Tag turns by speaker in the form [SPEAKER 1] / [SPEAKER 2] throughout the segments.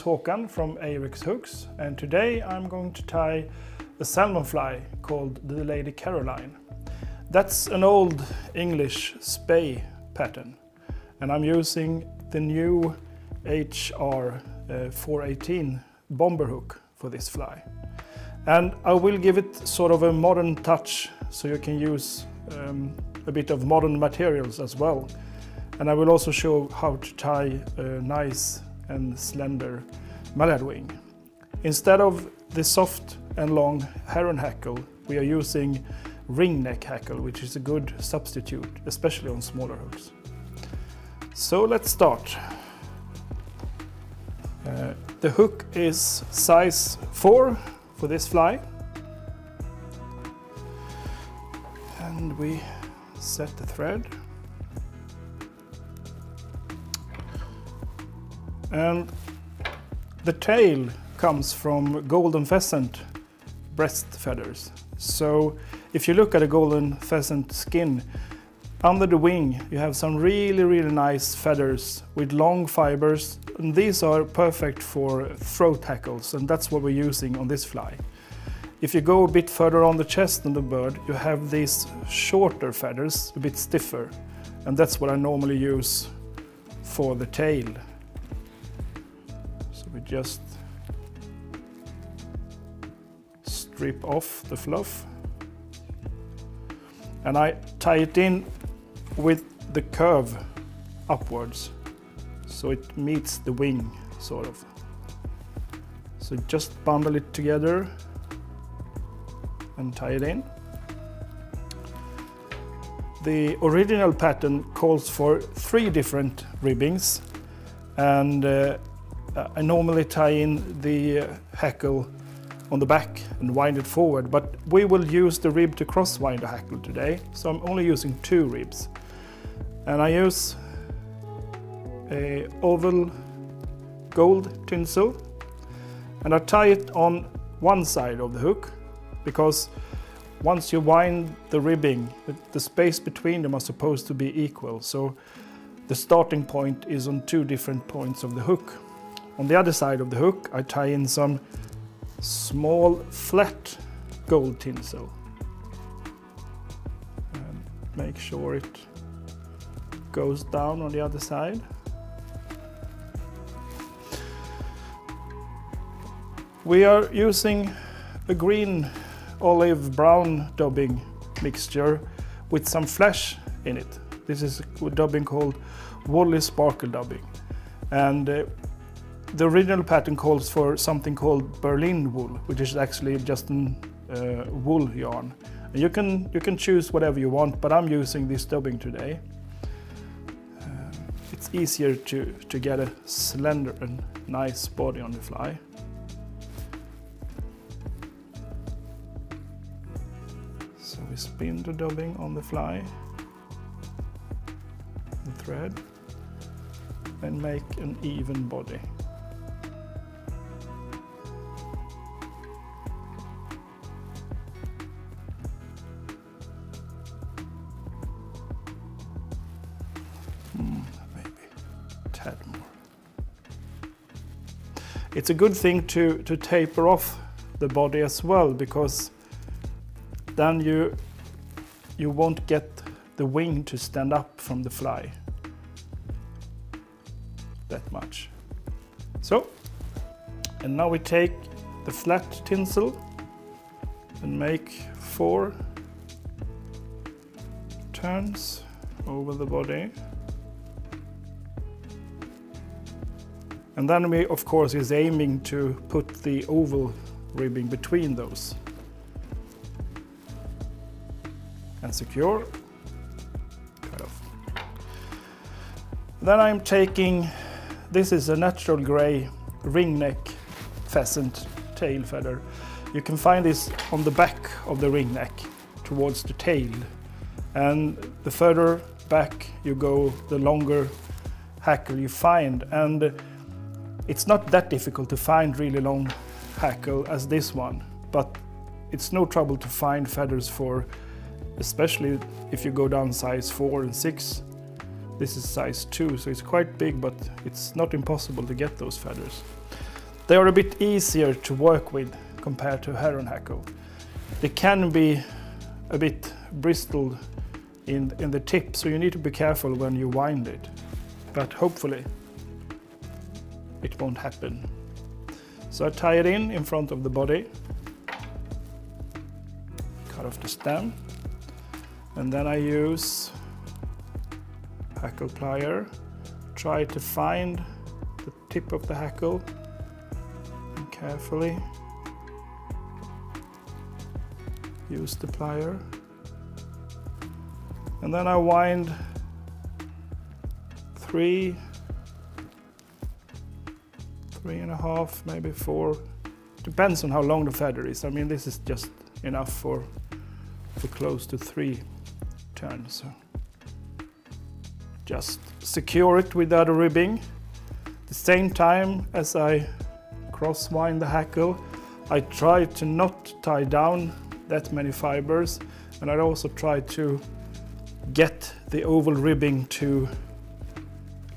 [SPEAKER 1] Håkan from Ahrex Hooks, and today I'm going to tie a salmon fly called the Lady Caroline. That's an old English spey pattern, and I'm using the new HR 418 bomber hook for this fly. And I will give it sort of a modern touch, so you can use a bit of modern materials as well. And I will also show how to tie a nice and slender mallard wing. Instead of the soft and long heron-hackle, we are using ring neck hackle, which is a good substitute, especially on smaller hooks. So let's start. The hook is size 4 for this fly. And we set the thread. And the tail comes from golden pheasant breast feathers. So if you look at a golden pheasant skin, under the wing you have some really nice feathers with long fibers, and these are perfect for throat hackles, and that's what we're using on this fly. If you go a bit further on the chest on the bird, you have these shorter feathers, a bit stiffer, and that's what I normally use for the tail. So we just strip off the fluff, and I tie it in with the curve upwards, so it meets the wing, sort of. So just bundle it together and tie it in. The original pattern calls for 3 different ribbings, and I normally tie in the hackle on the back and wind it forward, but we will use the rib to cross-wind the hackle today, so I'm only using 2 ribs. And I use a oval gold tinsel, and I tie it on one side of the hook, because once you wind the ribbing, the space between them are supposed to be equal, so the starting point is on 2 different points of the hook. On the other side of the hook I tie in some small flat gold tinsel, and make sure it goes down on the other side. We are using a green olive brown dubbing mixture with some flesh in it. This is a dubbing called woolly sparkle dubbing, and the original pattern calls for something called Berlin wool, which is actually just a wool yarn. And you can choose whatever you want, but I'm using this dubbing today. It's easier to get a slender and nice body on the fly. So we spin the dubbing on the fly, the thread, and make an even body. It's a good thing to taper off the body as well, because then you won't get the wing to stand up from the fly that much. So, and now we take the flat tinsel and make 4 turns over the body. And then we, of course, is aiming to put the oval ribbing between those. And secure. Cut off. Then I'm taking, this is a natural grey ring neck pheasant tail feather. You can find this on the back of the ring neck towards the tail. And the further back you go, the longer hackle you find. And it's not that difficult to find really long hackle as this one, but it's no trouble to find feathers for, especially if you go down size 4 and 6. This is size 2, so it's quite big, but it's not impossible to get those feathers. They are a bit easier to work with compared to heron-hackle. They can be a bit bristled in the tip, so you need to be careful when you wind it. But hopefully it won't happen. So I tie it in front of the body, cut off the stem, and then I use hackle plier, try to find the tip of the hackle, and carefully use the plier. And then I wind 3.5, maybe 4. Depends on how long the feather is. I mean, this is just enough for close to 3 turns. So just secure it with the other ribbing. At the same time as I cross wind the hackle, I try to not tie down that many fibers, and I also try to get the oval ribbing to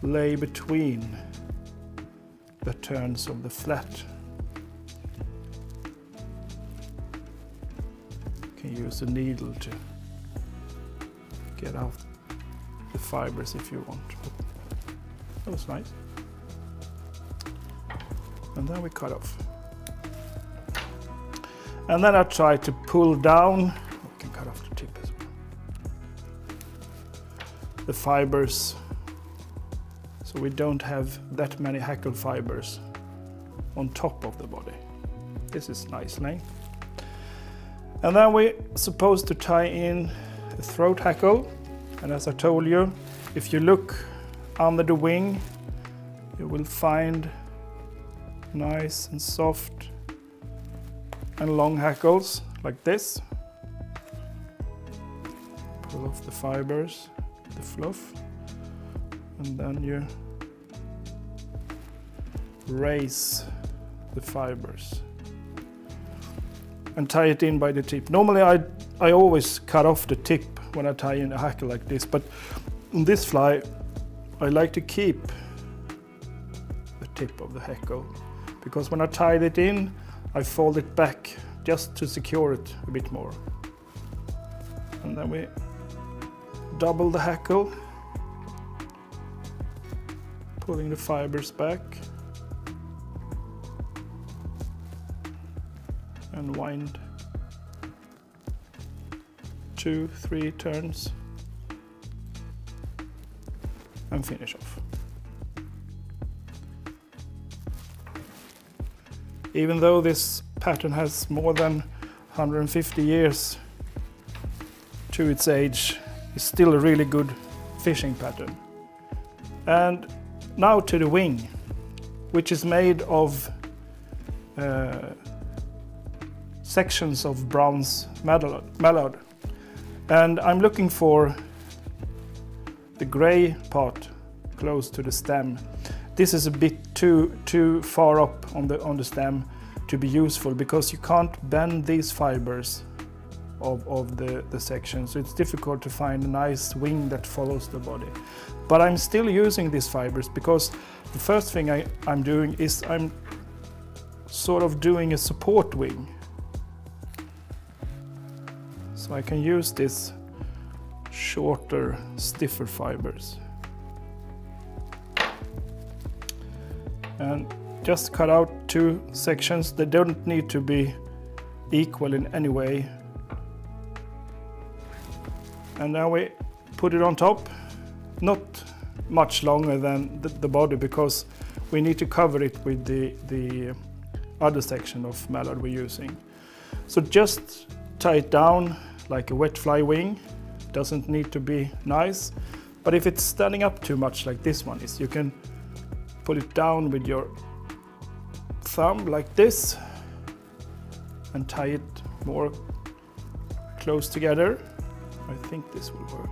[SPEAKER 1] lay between the turns of the flat. You can use a needle to get out the fibers if you want. That was nice. And then we cut off. And then I try to pull down, we can cut off the tip as well, the fibers, so we don't have that many hackle fibers on top of the body. This is nice length. And then we're supposed to tie in the throat hackle. And as I told you, if you look under the wing, you will find nice and soft and long hackles like this. Pull off the fibers, the fluff, and then you raise the fibers and tie it in by the tip. Normally I always cut off the tip when I tie in a hackle like this, but on this fly I like to keep the tip of the hackle, because when I tied it in I fold it back just to secure it a bit more. And then we double the hackle, pulling the fibers back and wind 2-3 turns and finish off. Even though this pattern has more than 150 years to its age, it's still a really good fishing pattern. And now to the wing, which is made of sections of bronze mallard. And I'm looking for the gray part close to the stem. This is a bit too far up on the stem to be useful, because you can't bend these fibers of the section, so it's difficult to find a nice wing that follows the body. But I'm still using these fibers, because the first thing I'm doing is I'm sort of doing a support wing. So I can use this shorter, stiffer fibers. And just cut out 2 sections. They don't need to be equal in any way. And now we put it on top, not much longer than the body, because we need to cover it with the other section of mallard we're using. So just tie it down like a wet fly wing. Doesn't need to be nice, but if it's standing up too much like this one is, you can pull it down with your thumb like this and tie it more close together. I think this will work.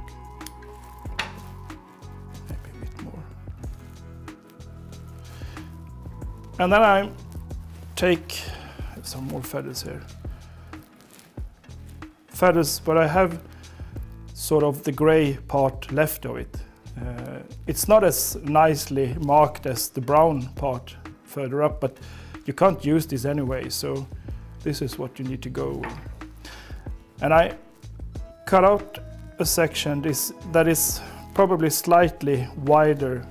[SPEAKER 1] Maybe a bit more. And then I take some more feathers here. Feathers, but I have sort of the gray part left of it. It's not as nicely marked as the brown part further up, but you can't use this anyway, so this is what you need to go with. And I cut out a section that is probably slightly wider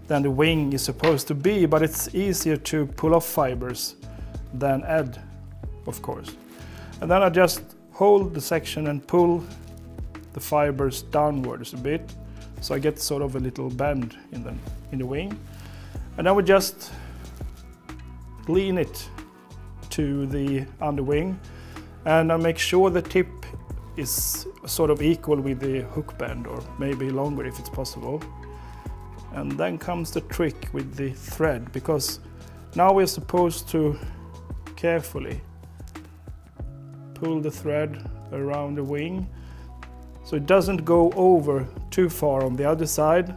[SPEAKER 1] than the wing is supposed to be, but it's easier to pull off fibers than add, of course. And then I just hold the section and pull the fibers downwards a bit, so I get sort of a little bend in the wing. And then we just lean it to the underwing, and I make sure the tip is sort of equal with the hook bend, or maybe longer if it's possible. And then comes the trick with the thread, because now we're supposed to carefully pull the thread around the wing so it doesn't go over too far on the other side,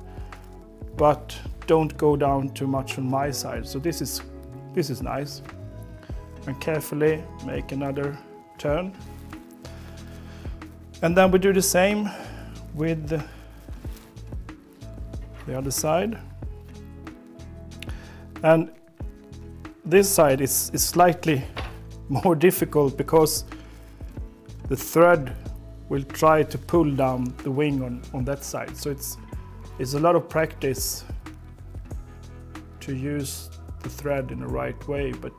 [SPEAKER 1] but don't go down too much on my side. So this is nice. And carefully make another turn. And then we do the same with the other side. And this side is slightly more difficult because the thread will try to pull down the wing on that side. So it's a lot of practice to use the thread in the right way, but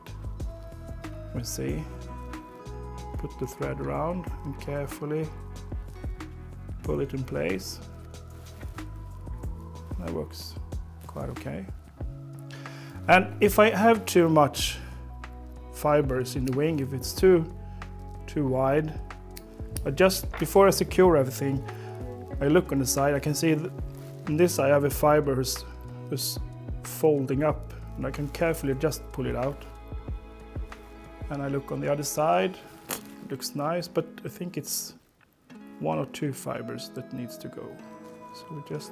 [SPEAKER 1] we'll see. Put the thread around and carefully pull it in place. That works quite okay. And if I have too much fibers in the wing, if it's too wide, just before I secure everything, I look on the side. I can see that on this side I have a fiber who's folding up, and I can carefully just pull it out. And I look on the other side. It looks nice, but I think it's 1 or 2 fibers that needs to go. So we just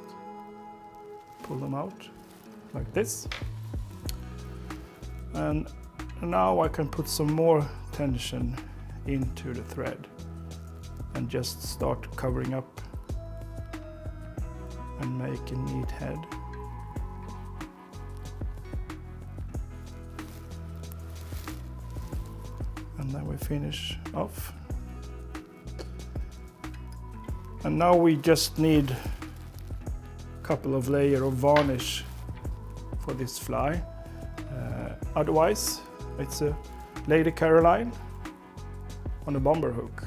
[SPEAKER 1] pull them out like this. And now I can put some more tension into the thread and just start covering up and make a neat head. And then we finish off. And now we just need a couple of layers of varnish for this fly. Otherwise, it's a Lady Caroline on a bomber hook.